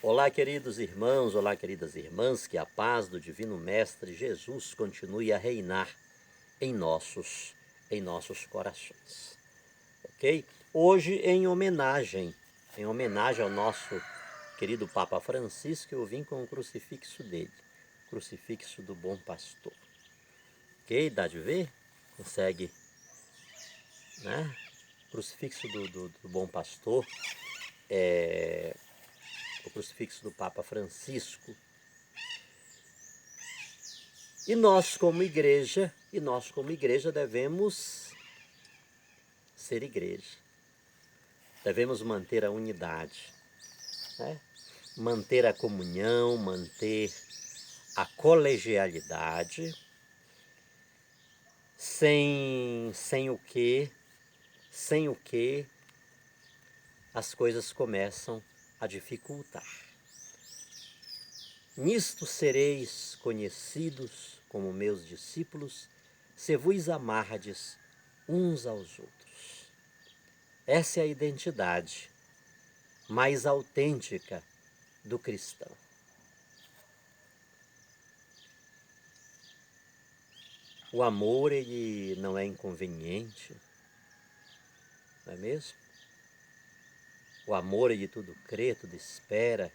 Olá, queridos irmãos, olá, queridas irmãs, que a paz do Divino Mestre Jesus continue a reinar em nossos corações, ok? Hoje, em homenagem ao nosso querido Papa Francisco, eu vim com o crucifixo dele, crucifixo do Bom Pastor, ok? Dá de ver? Consegue, né? Crucifixo do Bom Pastor, o crucifixo do Papa Francisco. E nós como igreja devemos ser igreja. Devemos manter a unidade, né? Manter a comunhão, manter a colegialidade, sem o que as coisas começam a dificultar. Nisto sereis conhecidos como meus discípulos, se vos amardes uns aos outros. Essa é a identidade mais autêntica do cristão. O amor, ele não é inconveniente, não é mesmo? O amor, ele tudo crê, tudo espera,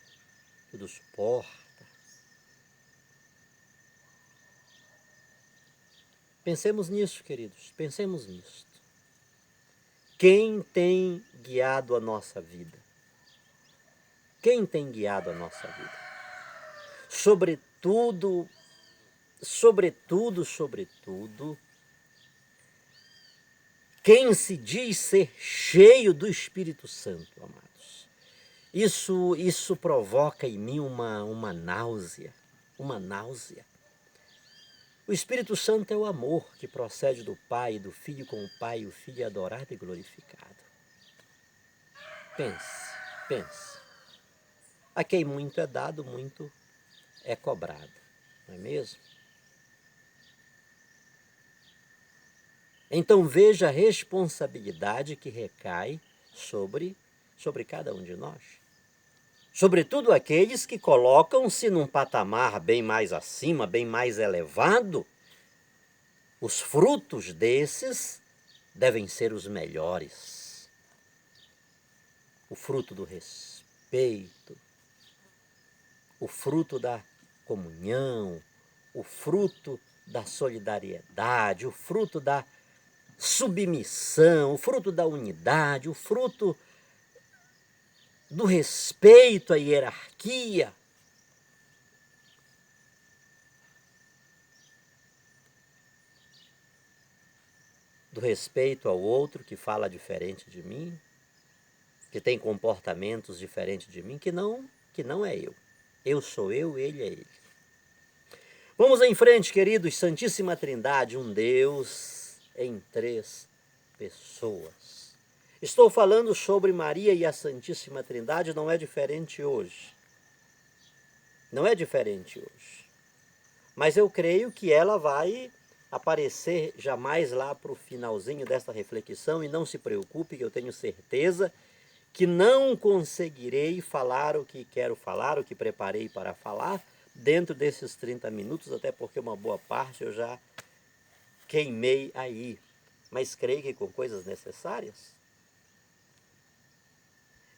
tudo suporta. Pensemos nisso, queridos, pensemos nisso. Quem tem guiado a nossa vida? Quem tem guiado a nossa vida? Sobretudo, quem se diz ser cheio do Espírito Santo, amados. Isso provoca em mim uma náusea. O Espírito Santo é o amor que procede do Pai e do Filho, com o Pai e o Filho adorado e glorificado. Pense. A quem muito é dado, muito é cobrado, não é mesmo? Então veja a responsabilidade que recai sobre cada um de nós. Sobretudo aqueles que colocam-se num patamar bem mais acima, bem mais elevado. Os frutos desses devem ser os melhores. O fruto do respeito, o fruto da comunhão, o fruto da solidariedade, o fruto da submissão, o fruto da unidade, o fruto do respeito à hierarquia. Do respeito ao outro que fala diferente de mim, que tem comportamentos diferentes de mim, que não é eu. Eu sou eu, ele é ele. Vamos em frente, queridos. Santíssima Trindade, um Deus em três pessoas. Estou falando sobre Maria e a Santíssima Trindade, não é diferente hoje. Não é diferente hoje. Mas eu creio que ela vai aparecer jamais lá para o finalzinho dessa reflexão, e não se preocupe, que eu tenho certeza que não conseguirei falar o que quero falar, o que preparei para falar, dentro desses 30 minutos, até porque uma boa parte eu já queimei aí. Mas creio que com coisas necessárias.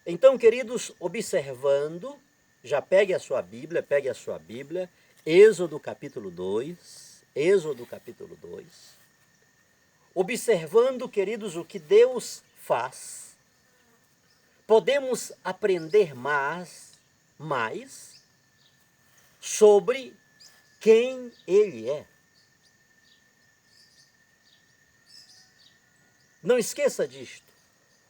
Então, queridos, observando, já pegue a sua Bíblia, Êxodo capítulo 2, observando, queridos, o que Deus faz, podemos aprender mais sobre quem Ele é. Não esqueça disto.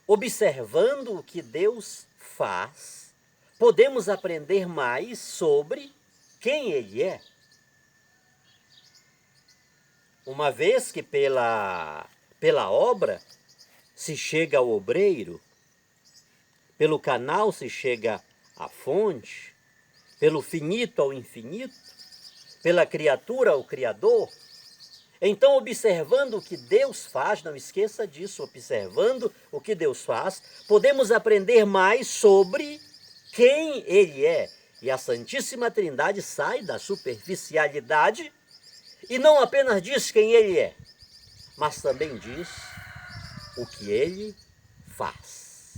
Observando o que Deus faz, podemos aprender mais sobre quem Ele é. Uma vez que pela obra se chega ao obreiro, pelo canal se chega à fonte, pelo finito ao infinito, pela criatura ao Criador, Então, observando o que Deus faz, não esqueça disso, observando o que Deus faz, podemos aprender mais sobre quem Ele é. E a Santíssima Trindade sai da superficialidade e não apenas diz quem Ele é, mas também diz o que Ele faz.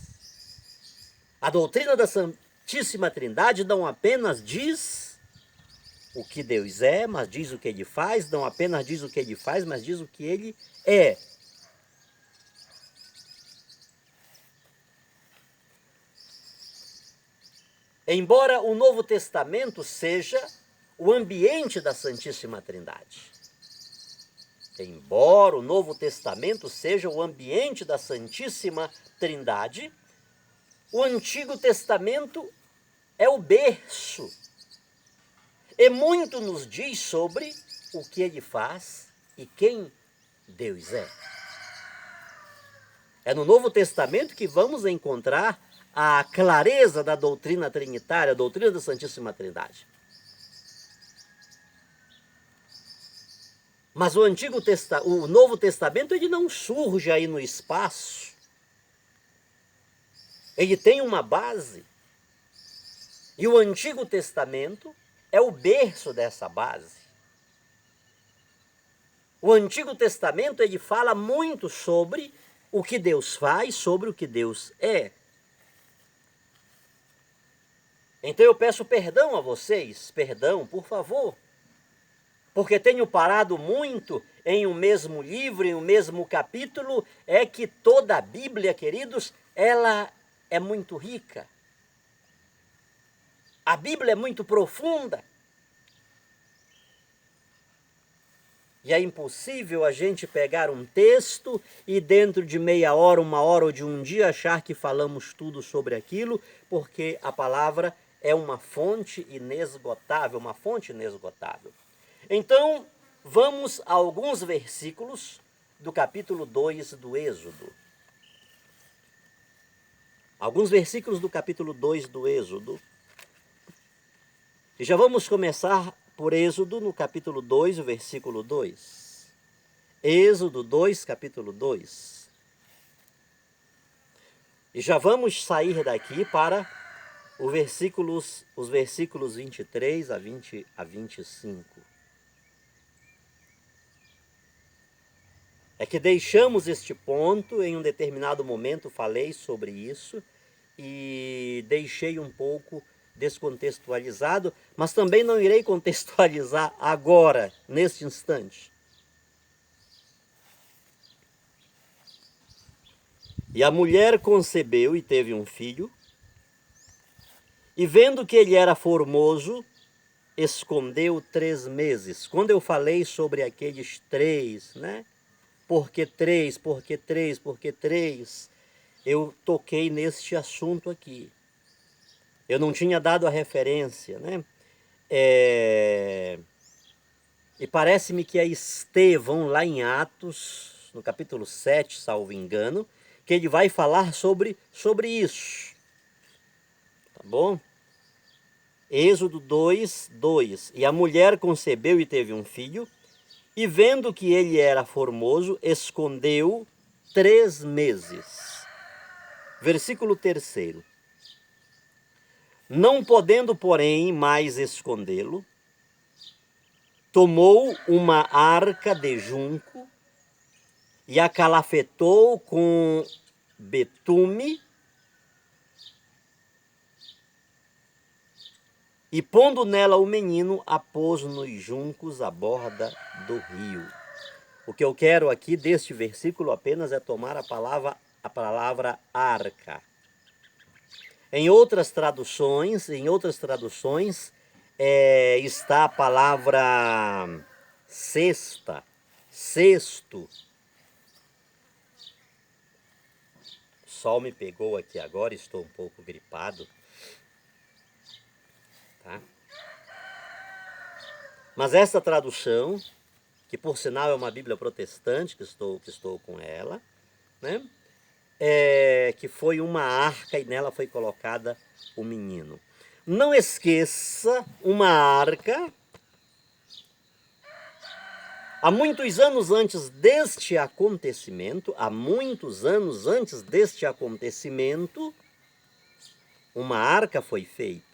A doutrina da Santíssima Trindade não apenas diz o que Deus é, mas diz o que Ele faz, não apenas diz o que Ele faz, mas diz o que Ele é. Embora o Novo Testamento seja o ambiente da Santíssima Trindade. Embora o Novo Testamento seja o ambiente da Santíssima Trindade, o Antigo Testamento é o berço. E muito nos diz sobre o que Ele faz e quem Deus é. É no Novo Testamento que vamos encontrar a clareza da doutrina trinitária, a doutrina da Santíssima Trindade. Mas o Novo Testamento ele não surge aí no espaço. Ele tem uma base. E o Antigo Testamento é o berço dessa base. O Antigo Testamento ele fala muito sobre o que Deus faz, sobre o que Deus é. Então eu peço perdão a vocês, perdão, por favor, porque tenho parado muito em um mesmo livro, em um mesmo capítulo, é que toda a Bíblia, queridos, ela é muito rica. A Bíblia é muito profunda. E é impossível a gente pegar um texto e dentro de meia hora, uma hora ou de um dia achar que falamos tudo sobre aquilo, porque a palavra é uma fonte inesgotável, uma fonte inesgotável. Então, vamos a alguns versículos do capítulo 2 do Êxodo. Alguns versículos do capítulo 2 do Êxodo. E já vamos começar por Êxodo, no capítulo 2, o versículo 2. Êxodo 2, capítulo 2. E já vamos sair daqui para os versículos 23 a 25. É que deixamos este ponto, em um determinado momento falei sobre isso e deixei um pouco descontextualizado, mas também não irei contextualizar agora, neste instante. E a mulher concebeu e teve um filho, e vendo que ele era formoso, escondeu 3 meses. Quando eu falei sobre aqueles 3, né? Por que 3, por que 3, por que 3? Eu toquei neste assunto aqui. Eu não tinha dado a referência, né? E parece-me que é Estevão, lá em Atos, no capítulo 7, salvo engano, que ele vai falar sobre isso. Tá bom? Êxodo 2, 2. E a mulher concebeu e teve um filho, e vendo que ele era formoso, escondeu 3 meses. Versículo 3. Não podendo, porém, mais escondê-lo, tomou uma arca de junco e a calafetou com betume e, pondo nela o menino, a pôs nos juncos à borda do rio. O que eu quero aqui deste versículo apenas é tomar a palavra arca. Em outras traduções está a palavra cesta, cesto. O sol me pegou aqui agora, estou um pouco gripado. Tá? Mas essa tradução, que por sinal é uma Bíblia protestante, que estou com ela, né? Que foi uma arca e nela foi colocada o menino. Não esqueça, uma arca, Há muitos anos antes deste acontecimento, uma arca foi feita.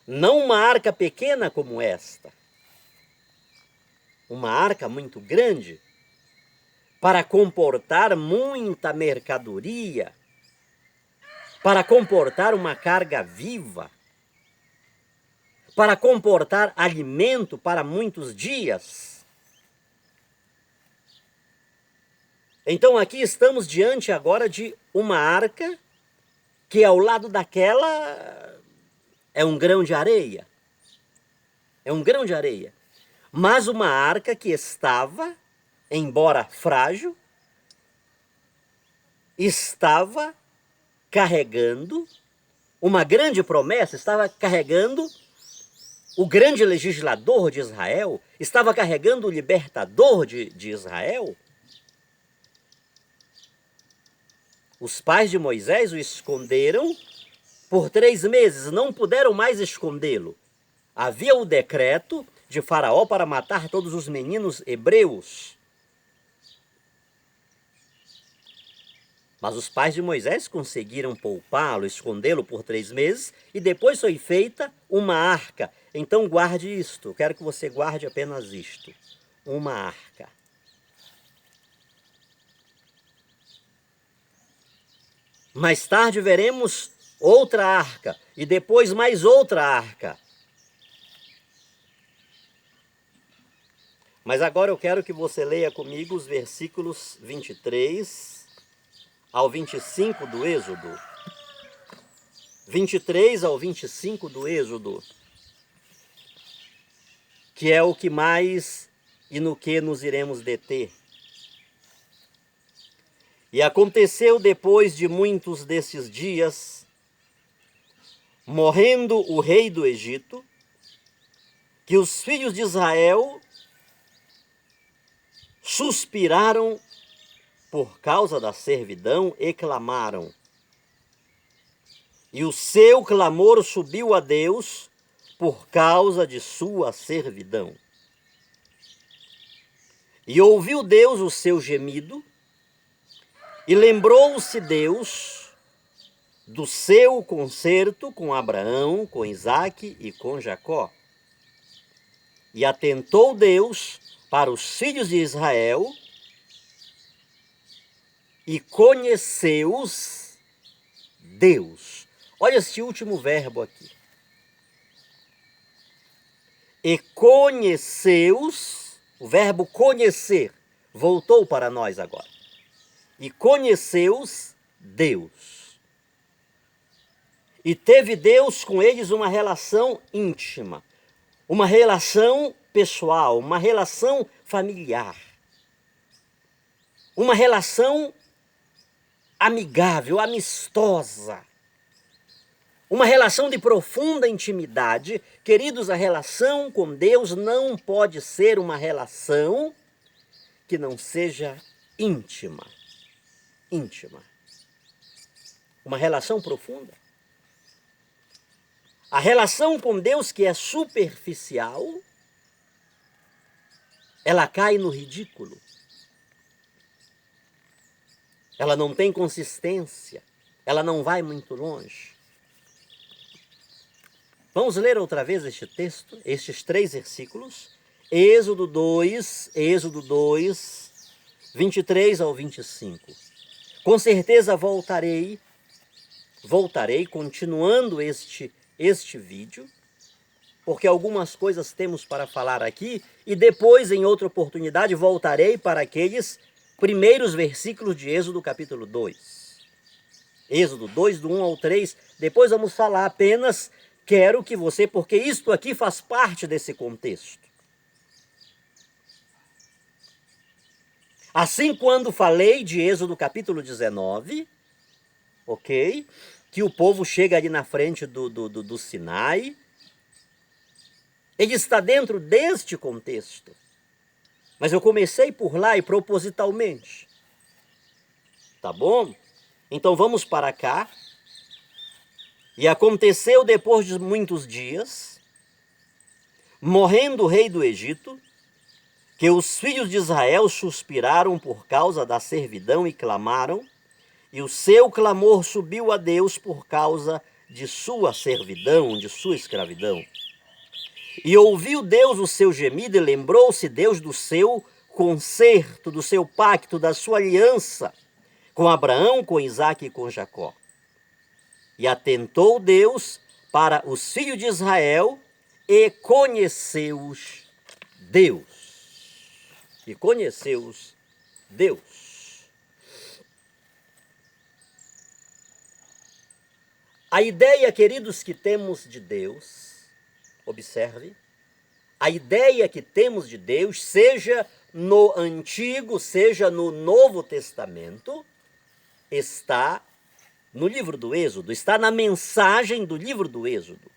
Não uma arca pequena como esta, uma arca muito grande, para comportar muita mercadoria, para comportar uma carga viva, para comportar alimento para muitos dias. Então aqui estamos diante agora de uma arca que ao lado daquela é um grão de areia. É um grão de areia. Mas uma arca que estava, embora frágil, estava carregando uma grande promessa, estava carregando o grande legislador de Israel, estava carregando o libertador de Israel. Os pais de Moisés o esconderam por 3 meses, não puderam mais escondê-lo. Havia o decreto de Faraó para matar todos os meninos hebreus. Mas os pais de Moisés conseguiram poupá-lo, escondê-lo por 3 meses, e depois foi feita uma arca. Então guarde isto, quero que você guarde apenas isto, uma arca. Mais tarde veremos outra arca, e depois mais outra arca. Mas agora eu quero que você leia comigo os versículos 23 ao 25 do Êxodo. 23 ao 25 do Êxodo, que é o que mais e no que nos iremos deter. E aconteceu depois de muitos desses dias, morrendo o rei do Egito, que os filhos de Israel suspiraram por causa da servidão e clamaram. E o seu clamor subiu a Deus por causa de sua servidão. E ouviu Deus o seu gemido, e lembrou-se Deus do seu concerto com Abraão, com Isaque e com Jacó. E atentou Deus para os filhos de Israel e conheceu-os Deus. Olha esse último verbo aqui. E conheceu-os, o verbo conhecer, voltou para nós agora. E conheceu-os Deus. E teve Deus com eles uma relação íntima, uma relação pessoal, uma relação familiar, uma relação amigável, amistosa, uma relação de profunda intimidade. Queridos, a relação com Deus não pode ser uma relação que não seja íntima. Íntima. Uma relação profunda. A relação com Deus que é superficial, ela cai no ridículo. Ela não tem consistência, ela não vai muito longe. Vamos ler outra vez este texto, estes 3 versículos. Êxodo 2, 23 ao 25. Com certeza voltarei continuando este vídeo, porque algumas coisas temos para falar aqui, e depois, em outra oportunidade, voltarei para aqueles primeiros versículos de Êxodo capítulo 2. Êxodo 2, do 1 ao 3, depois vamos falar apenas, quero que você, porque isto aqui faz parte desse contexto. Assim, quando falei de Êxodo capítulo 19, ok? Que o povo chega ali na frente do Sinai, ele está dentro deste contexto. Mas eu comecei por lá e propositalmente. Tá bom? Então vamos para cá. E aconteceu depois de muitos dias, morrendo o rei do Egito, que os filhos de Israel suspiraram por causa da servidão e clamaram, e o seu clamor subiu a Deus por causa de sua servidão, de sua escravidão. E ouviu Deus o seu gemido e lembrou-se Deus do seu concerto, do seu pacto, da sua aliança com Abraão, com Isaque e com Jacó. E atentou Deus para os filhos de Israel e conheceu-os Deus. E conheceu-os Deus. A ideia, queridos, que temos de Deus, observe, a ideia que temos de Deus, seja no Antigo, seja no Novo Testamento, está no livro do Êxodo, está na mensagem do livro do Êxodo.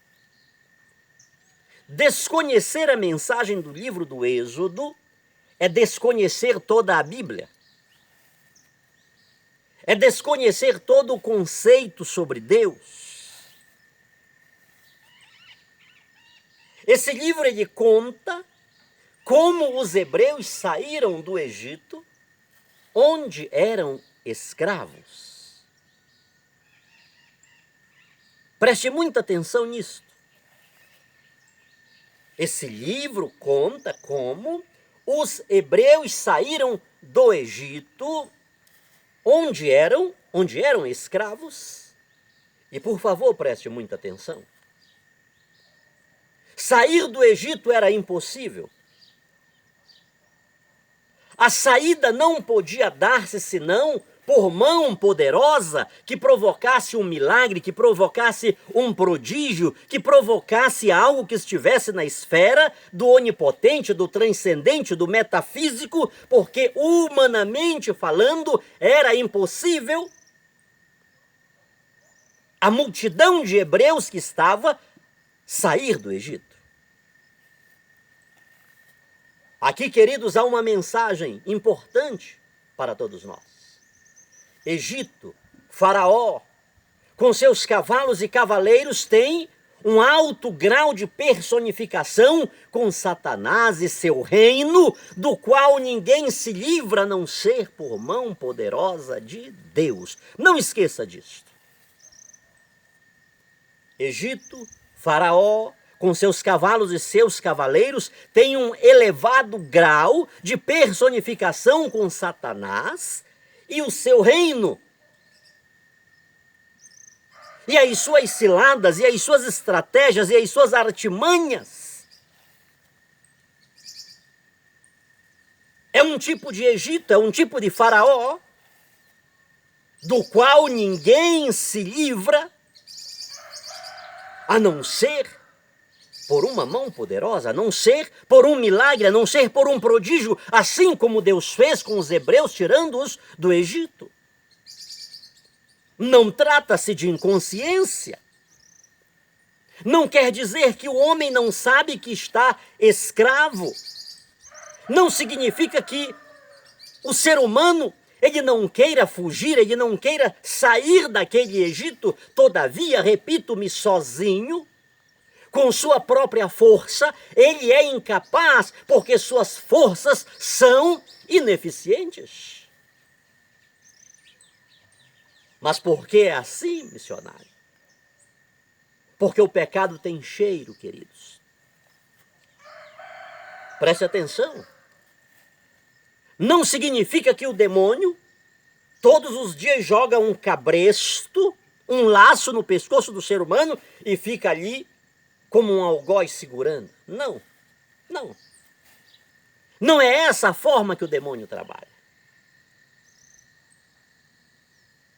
Desconhecer a mensagem do livro do Êxodo é desconhecer toda a Bíblia. É desconhecer todo o conceito sobre Deus. Esse livro ele conta como os hebreus saíram do Egito, onde eram escravos. Preste muita atenção nisso. Esse livro conta como os hebreus saíram do Egito, onde eram escravos. E por favor, preste muita atenção. Sair do Egito era impossível. A saída não podia dar-se senão por mão poderosa que provocasse um milagre, que provocasse um prodígio, que provocasse algo que estivesse na esfera do onipotente, do transcendente, do metafísico, porque humanamente falando era impossível. A multidão de hebreus que estava sair do Egito. Aqui, queridos, há uma mensagem importante para todos nós. Egito, Faraó, com seus cavalos e cavaleiros, tem um alto grau de personificação com Satanás e seu reino, do qual ninguém se livra a não ser por mão poderosa de Deus. Não esqueça disso. Egito, Faraó, com seus cavalos e seus cavaleiros, tem um elevado grau de personificação com Satanás e o seu reino. E as suas ciladas, e as suas estratégias, e as suas artimanhas. É um tipo de Egito, é um tipo de Faraó, do qual ninguém se livra, a não ser por uma mão poderosa, a não ser por um milagre, a não ser por um prodígio, assim como Deus fez com os hebreus, tirando-os do Egito. Não trata-se de inconsciência. Não quer dizer que o homem não sabe que está escravo. Não significa que o ser humano ele não queira fugir, ele não queira sair daquele Egito. Todavia, repito-me, sozinho, com sua própria força, ele é incapaz, porque suas forças são ineficientes. Mas por que é assim, missionário? Porque o pecado tem cheiro, queridos. Preste atenção. Não significa que o demônio todos os dias joga um cabresto, um laço no pescoço do ser humano e fica ali como um algoz segurando. Não, não. Não é essa a forma que o demônio trabalha.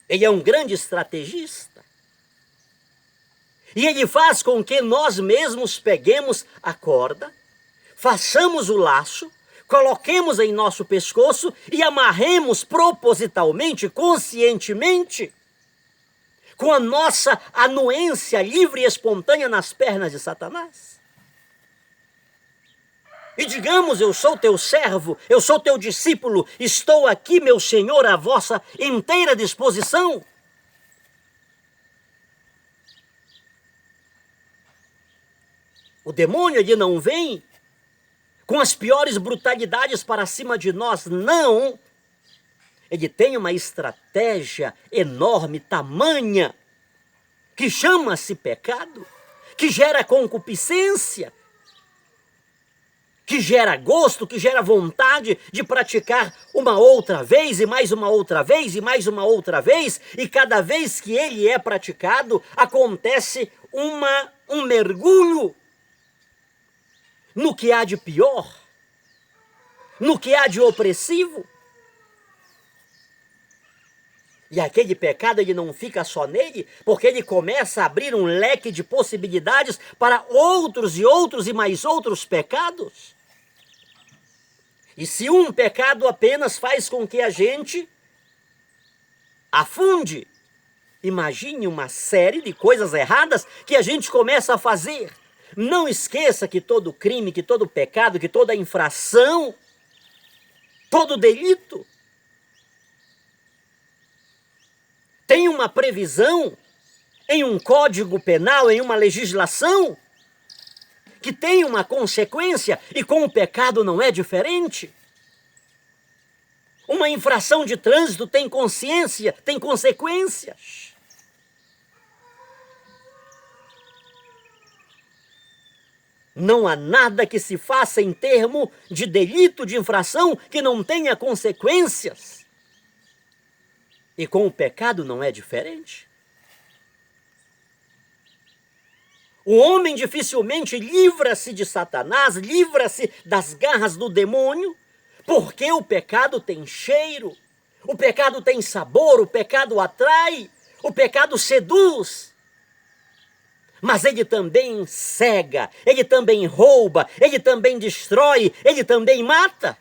Ele é um grande estrategista. E ele faz com que nós mesmos peguemos a corda, façamos o laço, coloquemos em nosso pescoço e amarremos propositalmente, conscientemente, com a nossa anuência livre e espontânea nas pernas de Satanás. E digamos, eu sou teu servo, eu sou teu discípulo, estou aqui, meu Senhor, à vossa inteira disposição. O demônio, ele não vem com as piores brutalidades para cima de nós. Não! Ele tem uma estratégia enorme, tamanha, que chama-se pecado, que gera concupiscência, que gera gosto, que gera vontade de praticar uma outra vez, e mais uma outra vez, e mais uma outra vez, e cada vez que ele é praticado, acontece um mergulho no que há de pior, no que há de opressivo. E aquele pecado, ele não fica só nele, porque ele começa a abrir um leque de possibilidades para outros e outros e mais outros pecados. E se um pecado apenas faz com que a gente afunde, imagine uma série de coisas erradas que a gente começa a fazer. Não esqueça que todo crime, que todo pecado, que toda infração, todo delito tem uma previsão em um código penal, em uma legislação, que tem uma consequência, e com o pecado não é diferente. Uma infração de trânsito tem consciência, tem consequências. Não há nada que se faça em termo de delito, de infração, que não tenha consequências. E com o pecado não é diferente. O homem dificilmente livra-se de Satanás, livra-se das garras do demônio, porque o pecado tem cheiro, o pecado tem sabor, o pecado atrai, o pecado seduz. Mas ele também cega, ele também rouba, ele também destrói, ele também mata.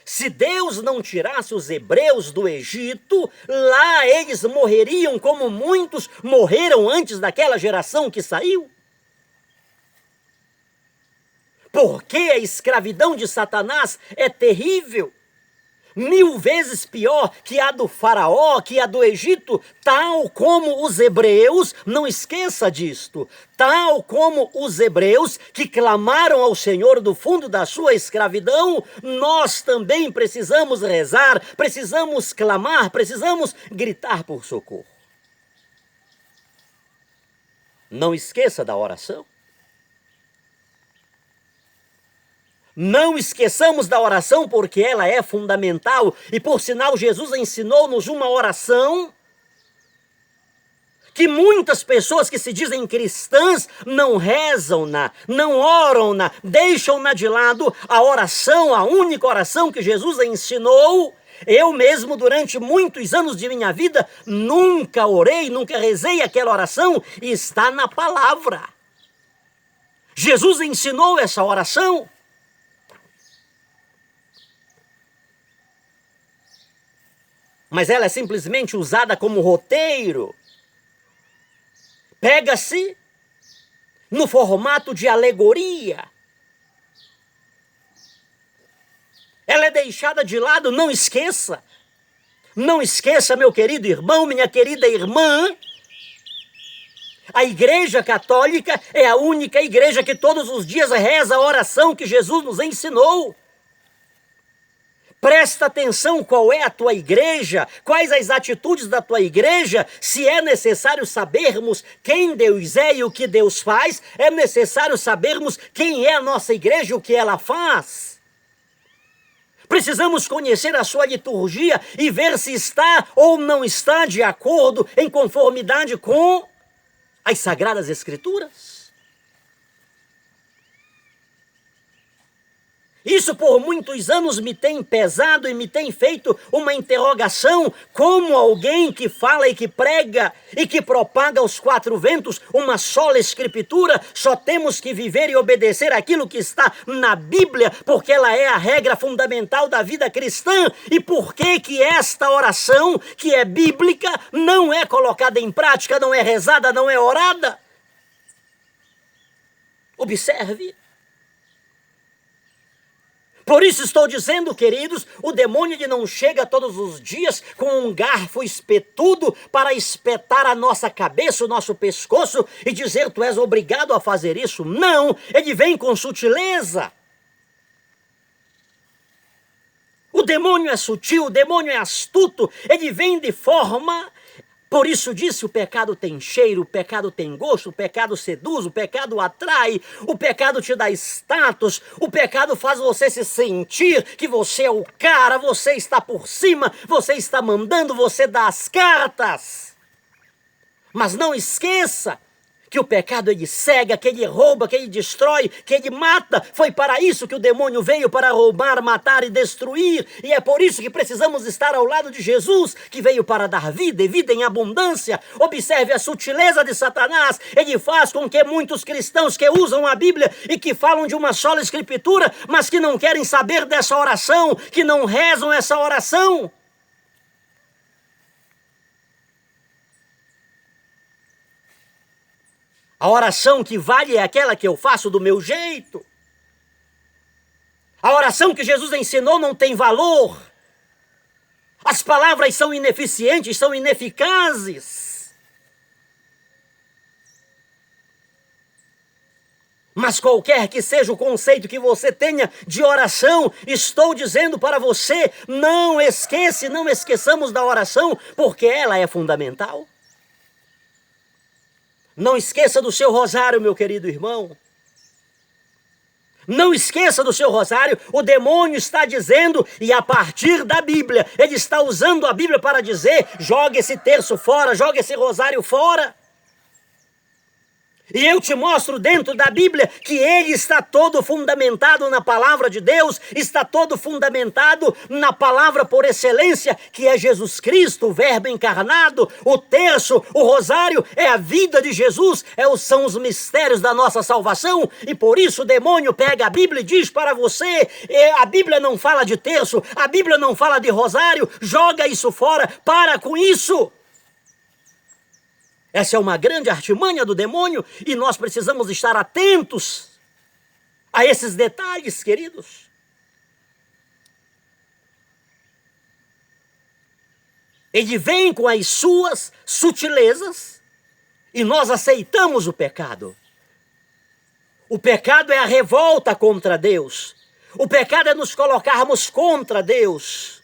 Se Deus não tirasse os hebreus do Egito, lá eles morreriam como muitos morreram antes daquela geração que saiu. Porque a escravidão de Satanás é terrível, 1000 vezes pior que a do faraó, que a do Egito, tal como os hebreus, não esqueça disto, tal como os hebreus que clamaram ao Senhor do fundo da sua escravidão, nós também precisamos rezar, precisamos clamar, precisamos gritar por socorro. Não esqueça da oração. Não esqueçamos da oração, porque ela é fundamental. E por sinal, Jesus ensinou-nos uma oração que muitas pessoas que se dizem cristãs não rezam-na, não oram-na, deixam-na de lado. A oração, a única oração que Jesus ensinou, eu mesmo durante muitos anos de minha vida nunca orei, nunca rezei aquela oração, e está na palavra. Jesus ensinou essa oração. Mas ela é simplesmente usada como roteiro. Pega-se no formato de alegoria. Ela é deixada de lado, não esqueça. Não esqueça, meu querido irmão, minha querida irmã. A Igreja Católica é a única igreja que todos os dias reza a oração que Jesus nos ensinou. Presta atenção qual é a tua igreja, quais as atitudes da tua igreja. Se é necessário sabermos quem Deus é e o que Deus faz, é necessário sabermos quem é a nossa igreja e o que ela faz. Precisamos conhecer a sua liturgia e ver se está ou não está de acordo, em conformidade com as Sagradas Escrituras. Isso por muitos anos me tem pesado e me tem feito uma interrogação, como alguém que fala e que prega e que propaga aos 4 ventos uma sola escritura, só temos que viver e obedecer aquilo que está na Bíblia, porque ela é a regra fundamental da vida cristã. E por que que esta oração, que é bíblica, não é colocada em prática, não é rezada, não é orada? Observe. Por isso estou dizendo, queridos, o demônio ele não chega todos os dias com um garfo espetudo para espetar a nossa cabeça, o nosso pescoço e dizer tu és obrigado a fazer isso. Não, ele vem com sutileza. O demônio é sutil, o demônio é astuto, ele vem de forma... Por isso disse, o pecado tem cheiro, o pecado tem gosto, o pecado seduz, o pecado atrai, o pecado te dá status, o pecado faz você se sentir que você é o cara, você está por cima, você está mandando, você dá as cartas. Mas não esqueça que o pecado ele cega, que ele rouba, que ele destrói, que ele mata. Foi para isso que o demônio veio, para roubar, matar e destruir. E é por isso que precisamos estar ao lado de Jesus, que veio para dar vida e vida em abundância. Observe a sutileza de Satanás. Ele faz com que muitos cristãos que usam a Bíblia e que falam de uma sola escritura, mas que não querem saber dessa oração, que não rezam essa oração. A oração que vale é aquela que eu faço do meu jeito. A oração que Jesus ensinou não tem valor. As palavras são ineficientes, são ineficazes. Mas qualquer que seja o conceito que você tenha de oração, estou dizendo para você, não esqueçamos da oração, porque ela é fundamental. Não esqueça do seu rosário, meu querido irmão. Não esqueça do seu rosário. O demônio está dizendo, e a partir da Bíblia, ele está usando a Bíblia para dizer, joga esse terço fora, joga esse rosário fora. E eu te mostro dentro da Bíblia que ele está todo fundamentado na palavra de Deus, está todo fundamentado na palavra por excelência, que é Jesus Cristo, o verbo encarnado. O terço, o rosário, é a vida de Jesus, são os mistérios da nossa salvação. E por isso o demônio pega a Bíblia e diz para você, a Bíblia não fala de terço, a Bíblia não fala de rosário, joga isso fora, para com isso. Essa é uma grande artimanha do demônio e nós precisamos estar atentos a esses detalhes, queridos. Ele vem com as suas sutilezas e nós aceitamos o pecado. O pecado é a revolta contra Deus. O pecado é nos colocarmos contra Deus.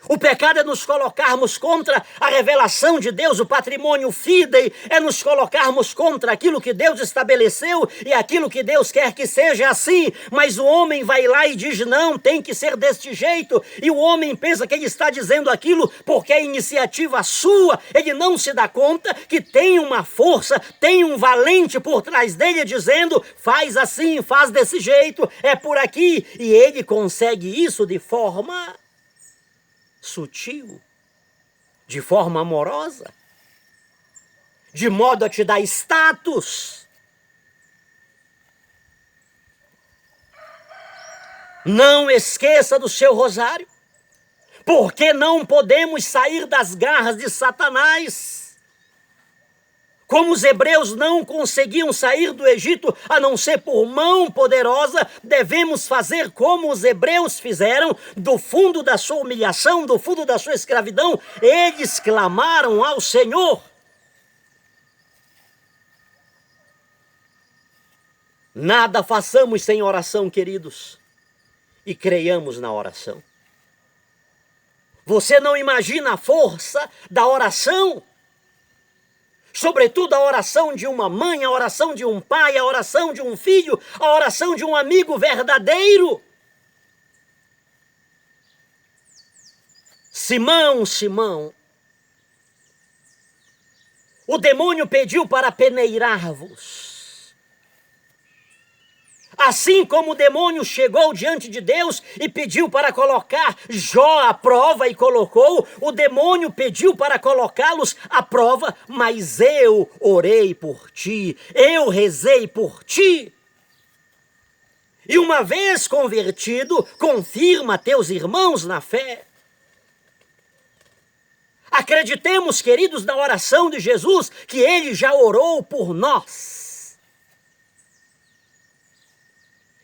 O pecado é nos colocarmos contra a revelação de Deus, o patrimônio fidei, é nos colocarmos contra aquilo que Deus estabeleceu e aquilo que Deus quer que seja assim. Mas o homem vai lá e diz, não, tem que ser deste jeito. E o homem pensa que ele está dizendo aquilo porque é iniciativa sua. Ele não se dá conta que tem uma força, tem um valente por trás dele dizendo, faz assim, faz desse jeito, é por aqui. E ele consegue isso de forma sutil, de forma amorosa, de modo a te dar status. Não esqueça do seu rosário, porque não podemos sair das garras de Satanás. Como os hebreus não conseguiam sair do Egito a não ser por mão poderosa, devemos fazer como os hebreus fizeram, do fundo da sua humilhação, do fundo da sua escravidão, eles clamaram ao Senhor. Nada façamos sem oração, queridos, e creiamos na oração. Você não imagina a força da oração? Sobretudo a oração de uma mãe, a oração de um pai, a oração de um filho, a oração de um amigo verdadeiro. Simão, Simão, o demônio pediu para peneirar-vos. Assim como o demônio chegou diante de Deus e pediu para colocar Jó à prova e colocou, o demônio pediu para colocá-los à prova, mas eu orei por ti, eu rezei por ti. E uma vez convertido, confirma teus irmãos na fé. Acreditemos, queridos, na oração de Jesus, que ele já orou por nós.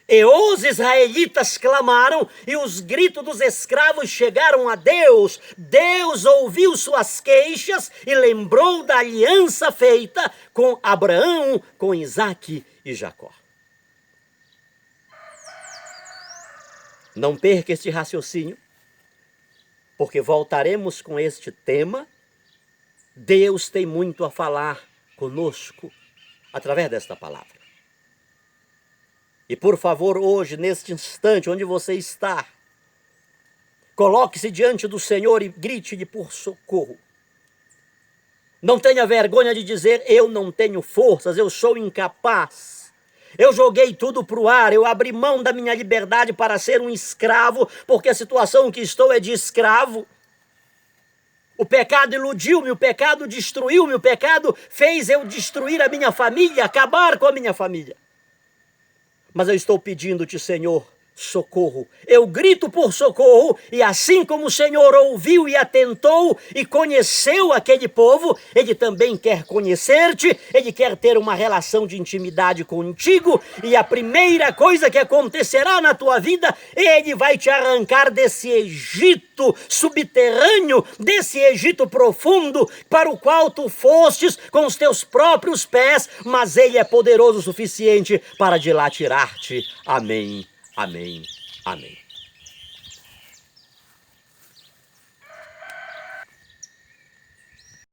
E os israelitas clamaram, e os gritos dos escravos chegaram a Deus. Deus ouviu suas queixas e lembrou da aliança feita com Abraão, com Isaque e Jacó. Não perca este raciocínio, porque voltaremos com este tema. Deus tem muito a falar conosco através desta palavra. E por favor, hoje, neste instante, onde você está, coloque-se diante do Senhor e grite-lhe por socorro. Não tenha vergonha de dizer: eu não tenho forças, eu sou incapaz. Eu joguei tudo para o ar, eu abri mão da minha liberdade para ser um escravo, porque a situação que estou é de escravo. O pecado iludiu-me, o pecado destruiu-me, o pecado fez eu destruir a minha família, acabar com a minha família. Mas eu estou pedindo-te, Senhor, socorro. Eu grito por socorro, e assim como o Senhor ouviu e atentou e conheceu aquele povo, Ele também quer conhecer-te, Ele quer ter uma relação de intimidade contigo, e a primeira coisa que acontecerá na tua vida, Ele vai te arrancar desse Egito subterrâneo, desse Egito profundo, para o qual tu fostes com os teus próprios pés, mas Ele é poderoso o suficiente para de lá tirar-te. Amém. Amém. Amém.